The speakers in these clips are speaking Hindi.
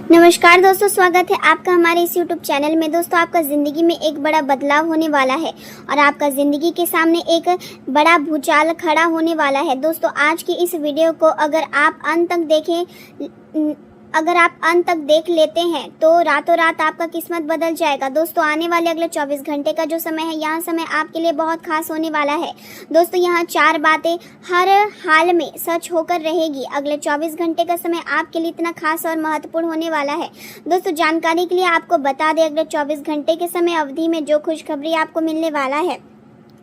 नमस्कार दोस्तों, स्वागत है आपका हमारे इस YouTube चैनल में। दोस्तों, आपका ज़िंदगी में एक बड़ा बदलाव होने वाला है और आपका ज़िंदगी के सामने एक बड़ा भूचाल खड़ा होने वाला है। दोस्तों, आज की इस वीडियो को अगर आप अंत तक देख लेते हैं तो रातों रात आपका किस्मत बदल जाएगा। दोस्तों, आने वाले अगले 24 घंटे का जो समय है, यह समय आपके लिए बहुत खास होने वाला है। दोस्तों, यहाँ 4 बातें हर हाल में सच होकर रहेगी। अगले 24 घंटे का समय आपके लिए इतना खास और महत्वपूर्ण होने वाला है। दोस्तों, जानकारी के लिए आपको बता दें, अगले 24 घंटे के समय अवधि में जो खुशखबरी आपको मिलने वाला है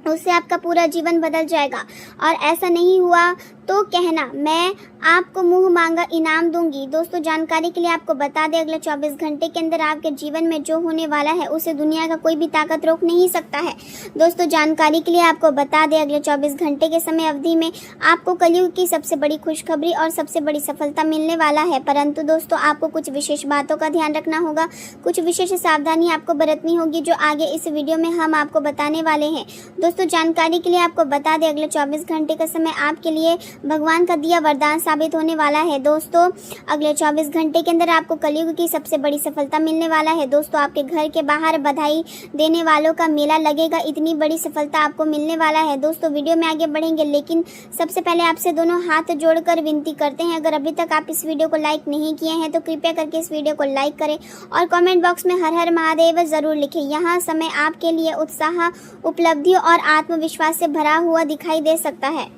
उससे आपका पूरा जीवन बदल जाएगा। और ऐसा नहीं हुआ तो कहना, मैं आपको मुंह मांगा इनाम दूंगी। दोस्तों, जानकारी के लिए आपको बता दें, अगले 24 घंटे के अंदर आपके जीवन में जो होने वाला है उसे दुनिया का कोई भी ताकत रोक नहीं सकता है। दोस्तों, जानकारी के लिए आपको बता दें, अगले 24 घंटे के समय अवधि में आपको कलयुग की सबसे बड़ी खुशखबरी और सबसे बड़ी सफलता मिलने वाला है। परंतु दोस्तों, आपको कुछ विशेष बातों का ध्यान रखना होगा, कुछ विशेष सावधानी आपको बरतनी होगी, जो आगे इस वीडियो में हम आपको बताने वाले हैं। दोस्तों, जानकारी के लिए आपको बता दें, अगले 24 घंटे का समय आपके लिए भगवान का दिया वरदान साबित होने वाला है। दोस्तों, अगले 24 घंटे के अंदर आपको कलयुग की सबसे बड़ी सफलता मिलने वाला है। दोस्तों, आपके घर के बाहर बधाई देने वालों का मेला लगेगा, इतनी बड़ी सफलता आपको मिलने वाला है। दोस्तों, वीडियो में आगे बढ़ेंगे, लेकिन सबसे पहले आपसे दोनों हाथ जोड़कर विनती करते हैं, अगर अभी तक आप इस वीडियो को लाइक नहीं किए हैं तो कृपया करके इस वीडियो को लाइक करें और कमेंट बॉक्स में हर हर महादेव जरूर लिखें। यहाँ समय आपके लिए उत्साह, उपलब्धियों और आत्मविश्वास से भरा हुआ दिखाई दे सकता है।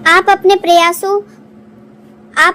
आप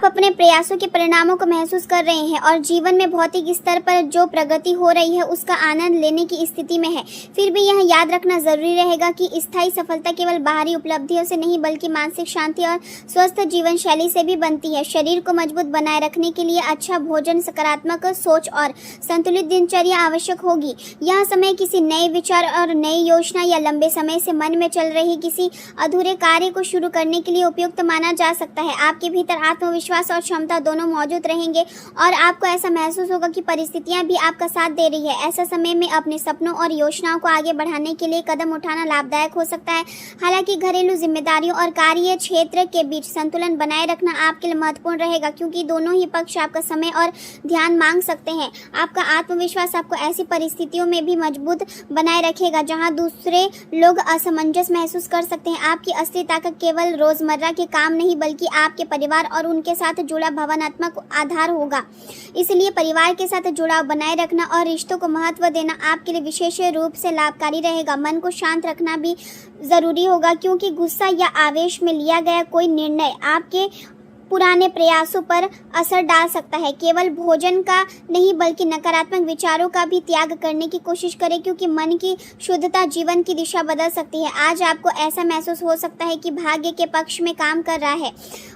अपने प्रयासों के परिणामों को महसूस कर रहे हैं और जीवन में भौतिक स्तर पर जो प्रगति हो रही है उसका आनंद लेने की स्थिति में है। फिर भी यह याद रखना जरूरी रहेगा कि स्थायी सफलता केवल बाहरी उपलब्धियों से नहीं बल्कि मानसिक शांति और स्वस्थ जीवन शैली से भी बनती है। शरीर को मजबूत बनाए रखने के लिए अच्छा भोजन, सकारात्मक सोच और संतुलित दिनचर्या आवश्यक होगी। यह समय किसी नए विचार और नई योजना या लंबे समय से मन में चल रही किसी अधूरे कार्य को शुरू करने के लिए उपयुक्त माना जा सकता है। आपके भीतर आत्मविश्वास और क्षमता दोनों मौजूद रहेंगे और आपको ऐसा महसूस होगा कि परिस्थितियां भी आपका साथ दे रही है। ऐसा समय में अपने सपनों और योजनाओं को आगे बढ़ाने के लिए कदम उठाना लाभदायक हो सकता है। हालांकि घरेलू जिम्मेदारियों और कार्य क्षेत्र के बीच संतुलन बनाए रखना आपके लिए महत्वपूर्ण रहेगा, क्योंकि दोनों ही पक्ष आपका समय और ध्यान मांग सकते हैं। आपका आत्मविश्वास आपको ऐसी परिस्थितियों में भी मजबूत बनाए रखेगा जहां दूसरे लोग असमंजस महसूस कर सकते हैं। आपकी असली ताकत केवल रोजमर्रा के काम नहीं बल्कि आपके परिवार और उनके साथ जुड़ा भावनात्मक आधार होगा। इसलिए परिवार के साथ जुड़ाव बनाए रखना और रिश्तों को महत्व देना आपके लिए विशेष रूप से लाभकारी रहेगा। मन को शांत रखना भी जरूरी होगा, क्योंकि गुस्सा या आवेश में लिया गया कोई निर्णय आपके पुराने प्रयासों पर असर डाल सकता है। केवल भोजन का नहीं बल्कि नकारात्मक विचारों का भी त्याग करने की कोशिश करें, क्योंकि मन की शुद्धता जीवन की दिशा बदल सकती है। आज आपको ऐसा महसूस हो सकता है कि भाग्य के पक्ष में काम कर रहा है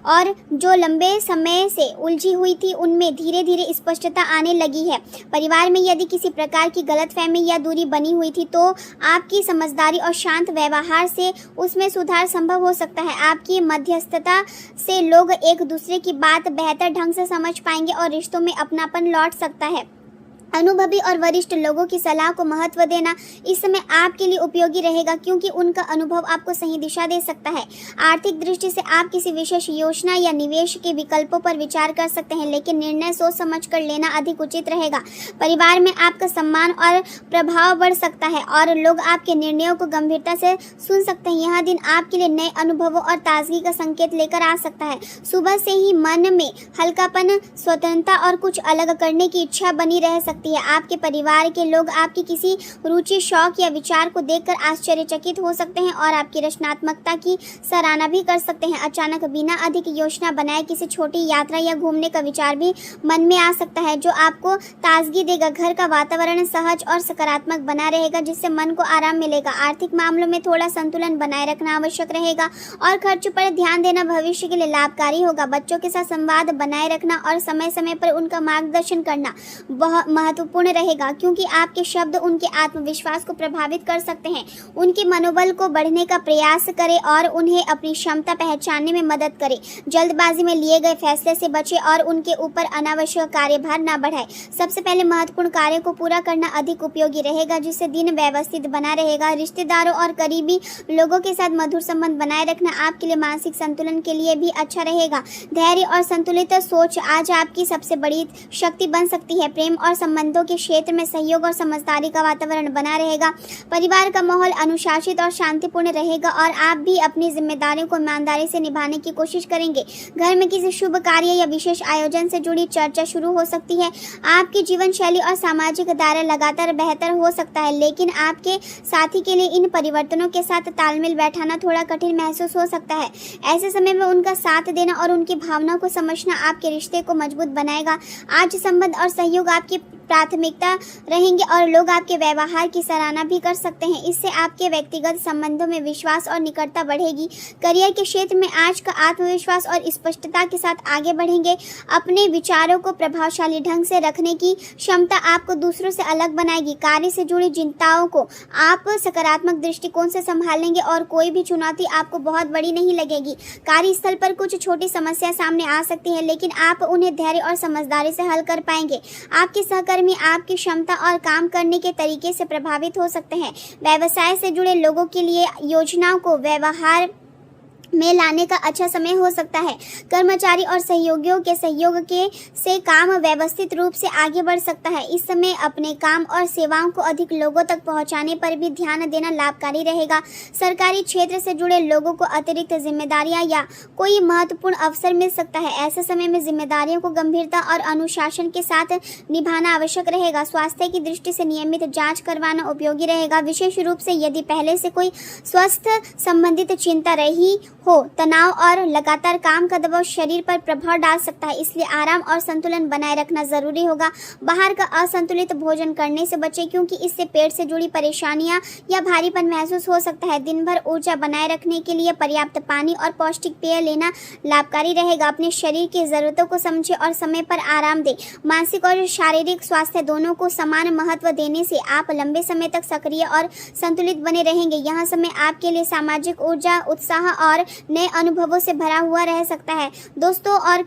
और जो लंबे समय से उलझी हुई थी उनमें धीरे धीरे स्पष्टता आने लगी है। परिवार में यदि किसी प्रकार की गलतफहमी या दूरी बनी हुई थी तो आपकी समझदारी और शांत व्यवहार से उसमें सुधार संभव हो सकता है। आपकी मध्यस्थता से लोग एक दूसरे की बात बेहतर ढंग से समझ पाएंगे और रिश्तों में अपनापन लौट सकता है। अनुभवी और वरिष्ठ लोगों की सलाह को महत्व देना इस समय आपके लिए उपयोगी रहेगा, क्योंकि उनका अनुभव आपको सही दिशा दे सकता है। आर्थिक दृष्टि से आप किसी विशेष योजना या निवेश के विकल्पों पर विचार कर सकते हैं, लेकिन निर्णय सोच समझकर लेना अधिक उचित रहेगा। परिवार में आपका सम्मान और प्रभाव बढ़ सकता है और लोग आपके निर्णयों को गंभीरता से सुन सकते हैं। यह दिन आपके लिए नए अनुभवों और ताजगी का संकेत लेकर आ सकता है। सुबह से ही मन में हल्कापन, स्वतंत्रता और कुछ अलग करने की इच्छा बनी रह सकती है। आपके परिवार के लोग आपकी किसी रुचि, शौक या विचार को देखकर आश्चर्यचकित हो सकते हैं और आपकी रचनात्मकता की सराहना भी कर सकते हैं। अचानक बिना अधिक योजना बनाए किसी छोटी यात्रा या घूमने का विचार भी मन में आ सकता है, जो आपको ताजगी देगा। घर का वातावरण सहज और सकारात्मक बना रहेगा, जिससे मन को आराम मिलेगा। आर्थिक मामलों में थोड़ा संतुलन बनाए रखना आवश्यक रहेगा और खर्च पर ध्यान देना भविष्य के लिए लाभकारी होगा। बच्चों के साथ संवाद बनाए रखना और समय समय पर उनका मार्गदर्शन करना महत्वपूर्ण रहेगा क्योंकि आपके शब्द उनके आत्मविश्वास को प्रभावित कर सकते हैं। उनके मनोबल को बढ़ने का प्रयास करें और उन्हें अपनी क्षमता पहचानने में मदद करें। जल्दबाजी में लिए गए फैसले से बचें और उनके ऊपर अनावश्यक कार्यभार न बढ़ाएं। सबसे पहले महत्वपूर्ण कार्य को पूरा करना अधिक उपयोगी रहेगा, जिससे दिन व्यवस्थित बना रहेगा। रिश्तेदारों और करीबी लोगों के साथ मधुर संबंध बनाए रखना आपके लिए मानसिक संतुलन के लिए भी अच्छा रहेगा। धैर्य और संतुलित सोच आज आपकी सबसे बड़ी शक्ति बन सकती है। प्रेम और संबंधों के क्षेत्र में सहयोग और समझदारी का वातावरण बना रहेगा। परिवार का माहौल अनुशासित और शांतिपूर्ण रहेगा और आप भी अपनी जिम्मेदारियों को ईमानदारी से निभाने की कोशिश करेंगे। घर में किसी शुभ कार्य या विशेष आयोजन से जुड़ी चर्चा शुरू हो सकती है। आपकी जीवन शैली और सामाजिक दायरा लगातार बेहतर हो सकता है, लेकिन आपके साथी के लिए इन परिवर्तनों के साथ तालमेल बैठाना थोड़ा कठिन महसूस हो सकता है। ऐसे समय में उनका साथ देना और उनकी भावनाओं को समझना आपके रिश्ते को मजबूत बनाएगा। आज संबंध और सहयोग आपकी प्राथमिकता रहेंगे और लोग आपके व्यवहार की सराहना भी कर सकते हैं। इससे आपके व्यक्तिगत संबंधों में विश्वास और निकटता बढ़ेगी। करियर के क्षेत्र में आज का आत्मविश्वास और स्पष्टता के साथ आगे बढ़ेंगे। अपने विचारों को प्रभावशाली ढंग से रखने की क्षमता आपको दूसरों से अलग बनाएगी। कार्य से जुड़ी चिंताओं को आप सकारात्मक दृष्टिकोण से संभालेंगे और कोई भी चुनौती आपको बहुत बड़ी नहीं लगेगी। कार्यस्थल पर कुछ छोटी समस्या सामने आ सकती है, लेकिन आप उन्हें धैर्य और समझदारी से हल कर पाएंगे। आपके सहकर्मी आपकी क्षमता और काम करने के तरीके से प्रभावित हो सकते हैं। व्यवसाय से जुड़े लोगों के लिए योजनाओं को व्यवहार में लाने का अच्छा समय हो सकता है। कर्मचारी और सहयोगियों के सहयोग से काम व्यवस्थित रूप से आगे बढ़ सकता है। इस समय अपने काम और सेवाओं को अधिक लोगों तक पहुंचाने पर भी ध्यान देना लाभकारी रहेगा। सरकारी क्षेत्र से जुड़े लोगों को अतिरिक्त जिम्मेदारियां या कोई महत्वपूर्ण अवसर मिल सकता है। ऐसे समय में जिम्मेदारियों को गंभीरता और अनुशासन के साथ निभाना आवश्यक रहेगा। स्वास्थ्य की दृष्टि से नियमित जाँच करवाना उपयोगी रहेगा, विशेष रूप से यदि पहले से कोई स्वास्थ्य संबंधित चिंता रही हो। तनाव और लगातार काम का दबाव शरीर पर प्रभाव डाल सकता है, इसलिए आराम और संतुलन बनाए रखना जरूरी होगा। बाहर का असंतुलित भोजन करने से बचें क्योंकि इससे पेट से जुड़ी परेशानियां या भारीपन महसूस हो सकता है। दिन भर ऊर्जा बनाए रखने के लिए पर्याप्त पानी और पौष्टिक पेय लेना लाभकारी रहेगा। अपने शरीर की जरूरतों को समझें और समय पर आराम दें। मानसिक और शारीरिक स्वास्थ्य दोनों को समान महत्व देने से आप लंबे समय तक सक्रिय और संतुलित बने रहेंगे। यह समय आपके लिए सामाजिक ऊर्जा, उत्साह और नए अनुभवों से भरा हुआ रह सकता है। दोस्तों और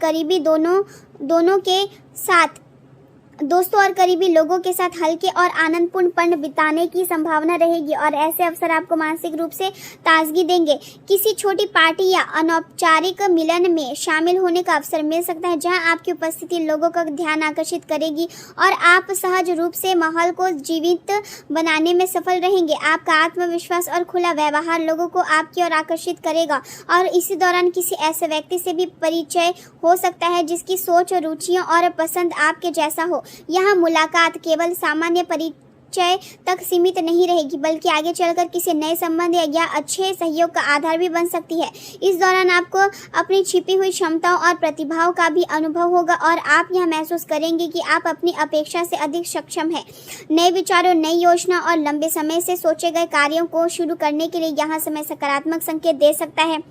करीबी लोगों के साथ हल्के और आनंदपूर्ण पल बिताने की संभावना रहेगी और ऐसे अवसर आपको मानसिक रूप से ताजगी देंगे। किसी छोटी पार्टी या अनौपचारिक मिलन में शामिल होने का अवसर मिल सकता है, जहां आपकी उपस्थिति लोगों का ध्यान आकर्षित करेगी और आप सहज रूप से माहौल को जीवित बनाने में सफल रहेंगे। आपका आत्मविश्वास और खुला व्यवहार लोगों को आपकी ओर आकर्षित करेगा और इसी दौरान किसी ऐसे व्यक्ति से भी परिचय हो सकता है जिसकी सोच, रुचियां और पसंद आपके जैसा हो। यह मुलाकात केवल सामान्य परिचय तक सीमित नहीं रहेगी, बल्कि आगे चलकर किसी नए संबंध या अच्छे सहयोग का आधार भी बन सकती है। इस दौरान आपको अपनी छिपी हुई क्षमताओं और प्रतिभाओं का भी अनुभव होगा और आप यह महसूस करेंगे कि आप अपनी अपेक्षा से अधिक सक्षम हैं। नए विचारों, नई योजना और लंबे समय से सोचे गए कार्यों को शुरू करने के लिए यह समय सकारात्मक संकेत दे सकता है।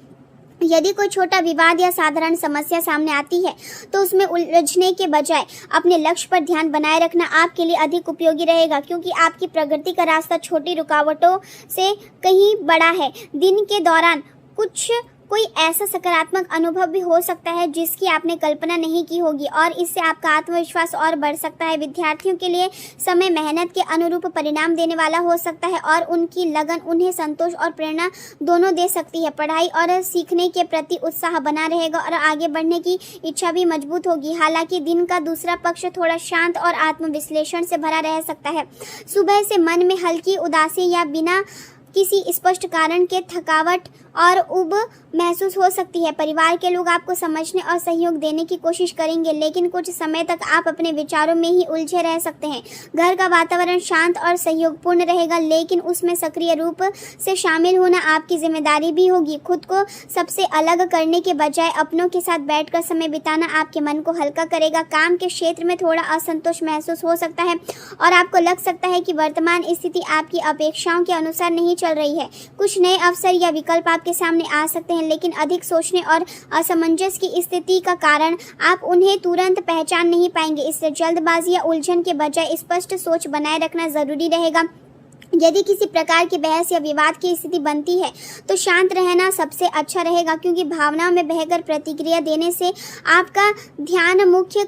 यदि कोई छोटा विवाद या साधारण समस्या सामने आती है तो उसमें उलझने के बजाय अपने लक्ष्य पर ध्यान बनाए रखना आपके लिए अधिक उपयोगी रहेगा, क्योंकि आपकी प्रगति का रास्ता छोटी रुकावटों से कहीं बड़ा है। दिन के दौरान कोई ऐसा सकारात्मक अनुभव भी हो सकता है जिसकी आपने कल्पना नहीं की होगी और इससे आपका आत्मविश्वास और बढ़ सकता है। विद्यार्थियों के लिए समय मेहनत के अनुरूप परिणाम देने वाला हो सकता है और उनकी लगन उन्हें संतोष और प्रेरणा दोनों दे सकती है। पढ़ाई और सीखने के प्रति उत्साह बना रहेगा और आगे बढ़ने की इच्छा भी मजबूत होगी। हालांकि दिन का दूसरा पक्ष थोड़ा शांत और आत्मविश्लेषण से भरा रह सकता है। सुबह से मन में हल्की उदासी या बिना किसी स्पष्ट कारण के थकावट और उब महसूस हो सकती है। परिवार के लोग आपको समझने और सहयोग देने की कोशिश करेंगे, लेकिन कुछ समय तक आप अपने विचारों में ही उलझे रह सकते हैं। घर का वातावरण शांत और सहयोगपूर्ण रहेगा, लेकिन उसमें सक्रिय रूप से शामिल होना आपकी जिम्मेदारी भी होगी। खुद को सबसे अलग करने के बजाय अपनों के साथ बैठकर समय बिताना आपके मन को हल्का करेगा। काम के क्षेत्र में थोड़ा असंतोष महसूस हो सकता है और आपको लग सकता है कि वर्तमान स्थिति आपकी अपेक्षाओं के अनुसार नहीं चल रही है। कुछ नए अवसर या विकल्प आपके सामने आ सकते हैं, लेकिन अधिक सोचने और असमंजस की स्थिति का कारण आप उन्हें तुरंत पहचान नहीं पाएंगे। इससे जल्दबाजी या उलझन के बजाय स्पष्ट सोच बनाए रखना जरूरी रहेगा। यदि किसी प्रकार की बहस या विवाद की स्थिति बनती है तो शांत रहना सबसे अच्छा रहेगा, क्योंकि भावनाओं में बहकर प्रतिक्रिया देने से आपका ध्यान मुख्य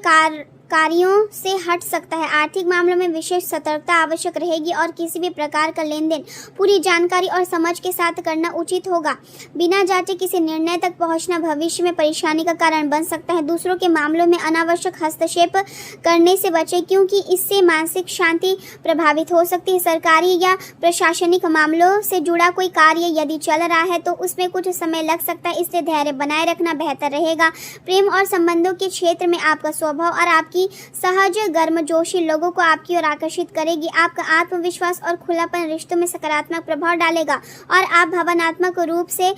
कार्यों से हट सकता है। आर्थिक मामलों में विशेष सतर्कता आवश्यक रहेगी और किसी भी प्रकार का लेन देन पूरी जानकारी और समझ के साथ करना उचित होगा। बिना जांचे किसी निर्णय तक पहुंचना भविष्य में परेशानी का कारण बन सकता है। दूसरों के मामलों में अनावश्यक हस्तक्षेप करने से बचें, क्योंकि इससे मानसिक शांति प्रभावित हो सकती है। सरकारी या प्रशासनिक मामलों से जुड़ा कोई कार्य यदि चल रहा है तो उसमें कुछ समय लग सकता है, इसलिए धैर्य बनाए रखना बेहतर रहेगा। प्रेम और संबंधों के क्षेत्र में आपका स्वभाव और आपकी सहज गर्मजोशी लोगों को आपकी ओर आकर्षित करेगी। आपका आत्मविश्वास और खुलापन रिश्तों में सकारात्मक प्रभाव डालेगा और आप भावनात्मक रूप से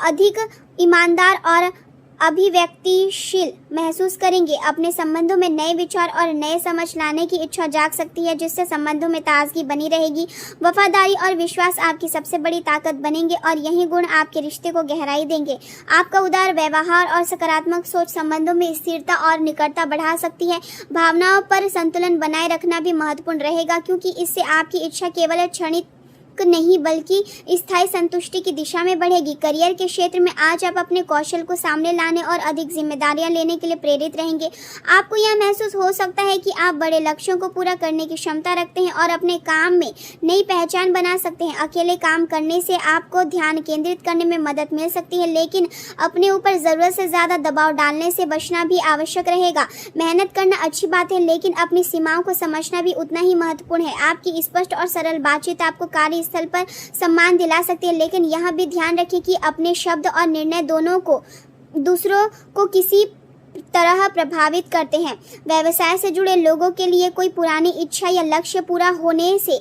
अधिक ईमानदार और अभिव्यक्तिशील महसूस करेंगे। अपने संबंधों में नए विचार और नए समझ लाने की इच्छा जाग सकती है, जिससे संबंधों में ताजगी बनी रहेगी। वफादारी और विश्वास आपकी सबसे बड़ी ताकत बनेंगे और यही गुण आपके रिश्ते को गहराई देंगे। आपका उदार व्यवहार और सकारात्मक सोच संबंधों में स्थिरता और निकटता बढ़ा सकती है। भावनाओं पर संतुलन बनाए रखना भी महत्वपूर्ण रहेगा, क्योंकि इससे आपकी इच्छा केवल क्षणिक नहीं बल्कि स्थायी संतुष्टि की दिशा में बढ़ेगी। करियर के क्षेत्र में आज आप अपने कौशल को सामने लाने और अधिक जिम्मेदारियां लेने के लिए प्रेरित रहेंगे। आपको यह महसूस हो सकता है कि आप बड़े लक्ष्यों को पूरा करने की क्षमता रखते हैं और अपने काम में नई पहचान बना सकते हैं। अकेले काम करने से आपको ध्यान केंद्रित करने में मदद मिल सकती है, लेकिन अपने ऊपर जरूरत से ज्यादा दबाव डालने से बचना भी आवश्यक रहेगा। मेहनत करना अच्छी बात है, लेकिन अपनी सीमाओं को समझना भी उतना ही महत्वपूर्ण है। आपकी स्पष्ट और सरल बातचीत आपको कार्य स्थल पर सम्मान दिला सकती है, लेकिन यह भी ध्यान रखें कि अपने शब्द और निर्णय दोनों को दूसरों को किसी तरह प्रभावित करते हैं। व्यवसाय से जुड़े लोगों के लिए कोई पुरानी इच्छा या लक्ष्य पूरा होने से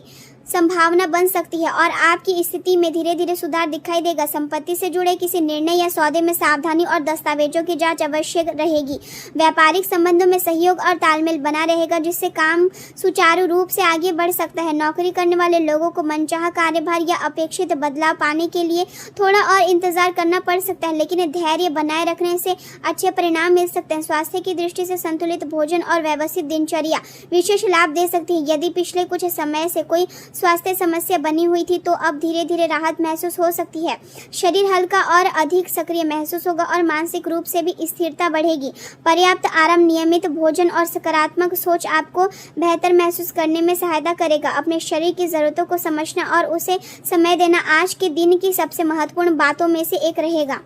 संभावना बन सकती है और आपकी स्थिति में धीरे धीरे सुधार दिखाई देगा। संपत्ति से जुड़े किसी निर्णय या सौदे में सावधानी और दस्तावेजों की जांच आवश्यक रहेगी। व्यापारिक संबंधों में सहयोग और तालमेल बना रहेगा, जिससे काम सुचारू रूप से आगे बढ़ सकता है। नौकरी करने वाले लोगों को मनचाहा कार्यभार या अपेक्षित बदलाव पाने के लिए थोड़ा और इंतजार करना पड़ सकता है, लेकिन धैर्य बनाए रखने से अच्छे परिणाम मिल सकते हैं। स्वास्थ्य की दृष्टि से संतुलित भोजन और व्यवस्थित दिनचर्या विशेष लाभ दे सकती है। यदि पिछले कुछ समय से कोई स्वास्थ्य समस्या बनी हुई थी तो अब धीरे धीरे राहत महसूस हो सकती है। शरीर हल्का और अधिक सक्रिय महसूस होगा और मानसिक रूप से भी स्थिरता बढ़ेगी। पर्याप्त आराम, नियमित भोजन और सकारात्मक सोच आपको बेहतर महसूस करने में सहायता करेगा। अपने शरीर की जरूरतों को समझना और उसे समय देना आज के दिन की सबसे महत्वपूर्ण बातों में से एक रहेगा।